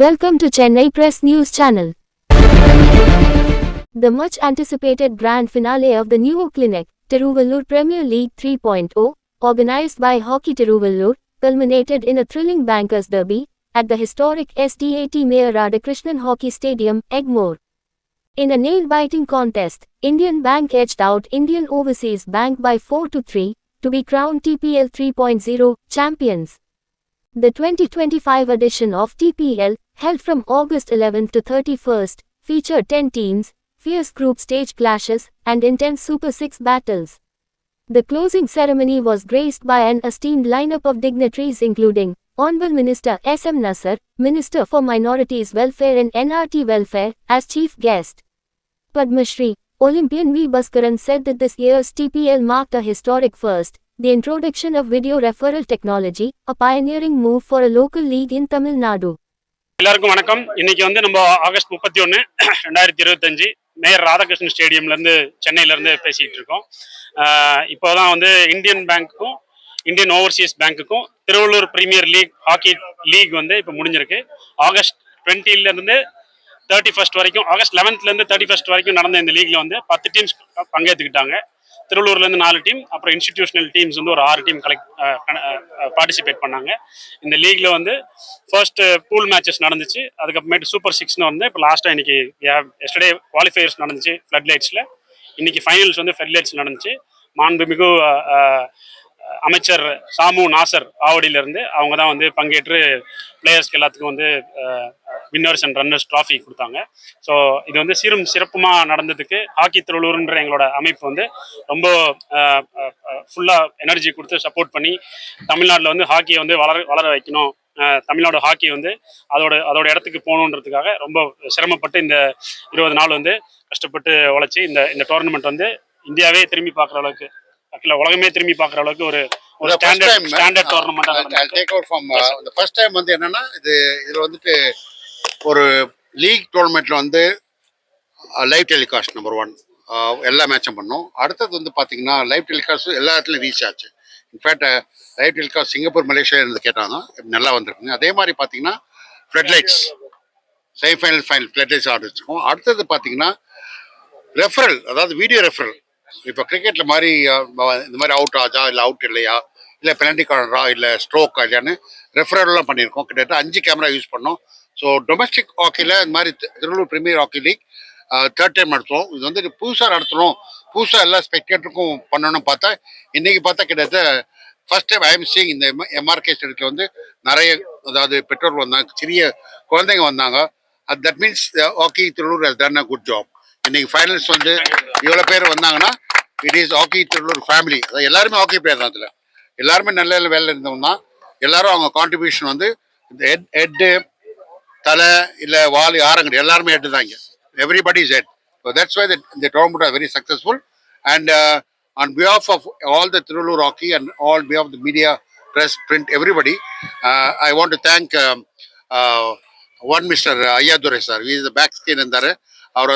Welcome to Chennai Press News Channel. The much anticipated grand finale of the new Clinic, Tiruvallur Premier League 3.0, organized by Hockey Tiruvallur, culminated in a thrilling bankers derby at the historic STAT Mayor Radhakrishnan Hockey Stadium, Egmore. In a nail-biting contest, Indian Bank edged out Indian Overseas Bank by 4-3 to be crowned TPL 3.0 champions. The 2025 edition of TPL, held from August 11 to 31st, featured 10 teams, fierce group stage clashes, and intense Super 6 battles. The closing ceremony was graced by an esteemed lineup of dignitaries including Honorable Minister S.M. Nasser, Minister for Minorities Welfare and NRT Welfare, as chief guest. Padma Shri, Olympian V. Bhaskaran said that this year's TPL marked a historic first, the introduction of video referral technology, a pioneering move for a local league in Tamil Nadu. எல்லாருக்கும் வணக்கம். இன்னைக்கு நம்ம August 31 2025 mayor Radhakrishnan ஸ்டேடியம்ல இருந்து சென்னையில இருந்து பேசிட்டு இருக்கோம். இப்போதான் இந்தியன் பேங்க்குக்கும் இந்தியன் ஓவர்சீஸ் பேங்க்குக்கும் Tiruvallur premier league hockey league இப்போ முடிஞ்சிருக்கு. ஆகஸ்ட் 20ல இருந்து 31 வரைக்கும், ஆகஸ்ட் 11ல இருந்து 31 வரைக்கும் நடந்த இந்த லீக்ல 10 டீம்ஸ் பங்கேற்றுக்கிட்டாங்க. திருவள்ளூர்லேருந்து 4 டீம், அப்புறம் இன்ஸ்டிடியூஷனல் டீம்ஸ் ஒரு 6 டீம் பார்ட்டிசிபேட் பண்ணாங்க. இந்த லீக்ல ஃபர்ஸ்ட் பூல் மேட்சஸ் நடந்துச்சு. அதுக்கப்புறமேட்டு சூப்பர் 6ன்னு இப்போ லாஸ்ட்டாக இன்னைக்கு எஸ்டர்டே குவாலிஃபயர்ஸ் நடந்துச்சு ஃப்ளட் லைட்ஸில். இன்னைக்கு ஃபைனல்ஸ் ஃப்ளட் லைட்ஸ் நடந்துச்சு. மாண்புமிகு அமைச்சர் சாமு நாசர் ஆவடியிலேருந்து அவங்க தான் பங்கேற்று பிளேயர்ஸ்க்கு எல்லாத்துக்கும் வின்னர்ஸ் அண்ட் ரன்னர்ஸ் ட்ராஃபி கொடுத்தாங்க. ஸோ இது சீரும் சிறப்புமாக நடந்ததுக்கு ஹாக்கி திருவள்ளூர்ன்ற எங்களோட அமைப்பு ரொம்ப ஃபுல்லாக எனர்ஜி கொடுத்து சப்போர்ட் பண்ணி தமிழ்நாட்டில் ஹாக்கியை வளர வைக்கணும், தமிழ்நாடு ஹாக்கி அதோட இடத்துக்கு போகணுன்றதுக்காக ரொம்ப சிரமப்பட்டு இந்த 20 நாள் கஷ்டப்பட்டு உழைச்சி இந்த டோர்னமெண்ட் இந்தியாவே திரும்பி பார்க்குற அளவுக்கு, உலகமே திரும்பி பார்க்குற அளவுக்கு ஒரு ஸ்டாண்டர்ட் டோர்னமெண்ட். ஃபர்ஸ்ட் டைம் என்னன்னா இதுல ஒரு லீக் டோர்னமெண்ட்ல லைவ் டெலிகாஸ்ட் நம்பர் 1 எல்லா மேட்சும் பண்ணோம். அடுத்தது பார்த்தீங்கன்னா லைவ் டெலிகாஸ்ட் எல்லா இடத்துலையும் ரீச் ஆச்சு. In fact live telecast Singapore Malaysia இருந்து கேட்டாங்க, நல்லா வந்திருக்குங்க. அதே மாதிரி பார்த்தீங்கன்னா flood lights semifinal final flood lights ஆடிச்சிருக்கோம். அடுத்தது பார்த்தீங்கன்னா ரெஃபரல், அதாவது வீடியோ ரெஃபரல். இப்போ கிரிக்கெட்ல மாதிரி இந்த மாதிரி அவுட் ஆச்சா இல்லை அவுட் இல்லையா, இல்லை பெனல்டி கார்டரா இல்லை ஸ்ட்ரோக்கா இல்லையான்னு ரெஃபரல்லாம் பண்ணியிருக்கோம். கிட்டத்தட்ட 5 கேமரா யூஸ் பண்ணோம். ஸோ டொமஸ்டிக் ஹாக்கியில் இந்த மாதிரி Thiruvallur premier hockey league 3rd time நடத்துவோம். இது புதுசாக நடத்தணும், புதுசாக எல்லா ஸ்பெக்டேட்டருக்கும் பண்ணணும்னு பார்த்தா இன்னைக்கு பார்த்தா கிட்டத்தட்ட ஃபர்ஸ்ட் டைம் ஐஎம் சீயிங் இந்த எம்ஆர்கே ஸ்டேடியத்தில் நிறைய, அதாவது பெற்றோர்கள் வந்தாங்க, சிறிய குழந்தைங்க வந்தாங்க. That means hockey Thiruvallur has done a good job. இன்னைக்கு ஃபைனல்ஸ் இவ்வளோ பேர் வந்தாங்கன்னா it is hockey Thiruvallur family. அதாவது எல்லாருமே ஹாக்கி பிளேயர் தான். அதில் எல்லாருமே நல்ல வேலையில் இருந்தவங்க தான். எல்லாரும் அவங்க கான்ட்ரிபியூஷன் ஹெட்டு, தலை இல்லை வால் யாரும் கிடையாது, எல்லாருமே ஹெட்டு தான். இங்கே everybody is head. So that's why the tournament are very successful. And on behalf of all the Tiruvallur hockey and all behalf of the media, press, print, everybody, I want to thank one Mr. Ayyadurai sir. He is the back screen இருந்தார். அவர்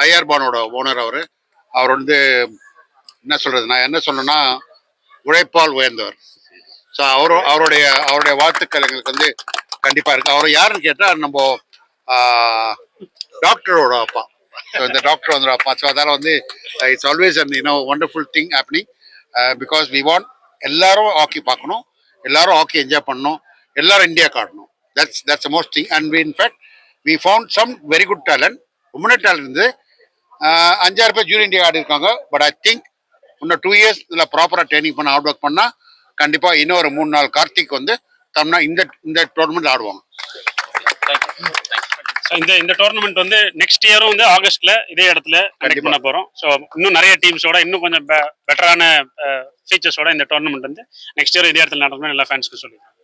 IR பானோட owner. அவர் என்ன சொல்றது, நான் என்ன சொல்லணும்னா உழைப்பால் உயர்ந்தவர். So அவருடைய வாழ்த்துக்கள் எங்களுக்கு கண்டிப்பா இருக்கு. அவர் யாருன்னு கேட்டா நம்ம டாக்டரோட அப்பா. ஸோ இந்த டாக்டர் அப்பா. ஸோ அதால it's always wonderful thing happening because we want எல்லாரும் ஹாக்கி பார்க்கணும், எல்லாரும் ஹாக்கி என்ஜாய் பண்ணணும், எல்லாரும் இந்தியா காட்டணும். That's the most thing. And in fact we found some very good talent. ரொம்ப டேலண்ட் இருந்து 5-6 பேர் ஜூனியர் இந்தியா ஆடி இருக்காங்க. பட் ஐ திங்க் இன்னும் 2 years இதில் ப்ராப்பராக ட்ரைனிங் பண்ண ஹார்ட் ஒர்க் பண்ணால் கண்டிப்பாக இன்னும் ஒரு 3-4 கார்த்திக் தமிழ்னா இந்த டோர்னமெண்ட் ஆடுவாங்க. இந்த டோர்னமெண்ட் நெக்ஸ்ட் இயரும் ஆகஸ்ட்ல இதே இடத்துல கண்டக்ட் பண்ண போறோம். ஸோ இன்னும் நிறைய டீம்ஸோட, இன்னும் கொஞ்சம் பெட்டரான ஃபீச்சர்ஸோட இந்த டோர்னமெண்ட் நெக்ஸ்ட் இயர் இதே இடத்துல நடக்கணும்னு எல்லா ஃபேன்ஸ்க்கு சொல்லிடுறேன்.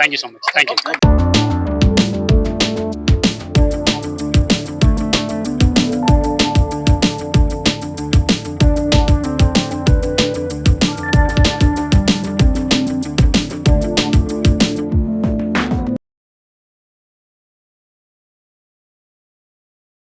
Thank you so much. தேங்க்யூ.